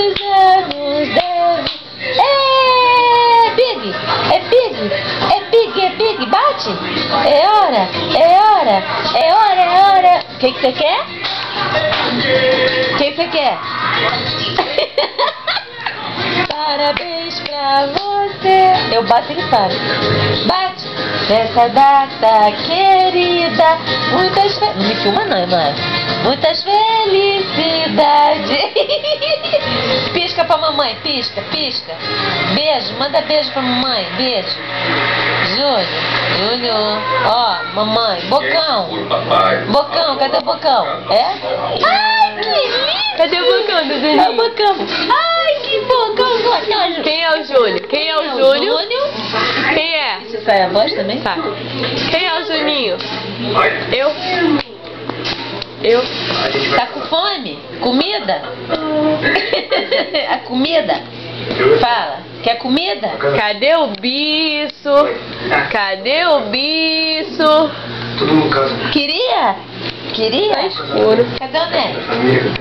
quantos anos deve... Big! É Big! É Big! É Big! Bate! É hora! É hora! É hora! É hora! O que você quer? O que você quer? Parabéns pra você! Eu bato e ele para. Bate! Nessa data querida, muitas fe... Não me filma não, mãe. Muitas felicidades. Pisca pra mamãe, pisca, pisca. Beijo, manda beijo pra mamãe, beijo. Júnior, ó, mamãe, Bocão. Bocão, cadê o Bocão? É? Ai, que lindo! Cadê o Bocão, Duduzinho? É o Bocão. Ai, que Bocão gostoso. Quem é o Júnior? Quem é o Júnior? Quem é? Você sai a voz também? Tá. Quem é o Juninho? Eu? Tá com fome? Comida? A comida? Fala. Quer comida? Cadê o bicho? Cadê o bicho? Queria? Queria? Tá escuro. Cadê o Neto?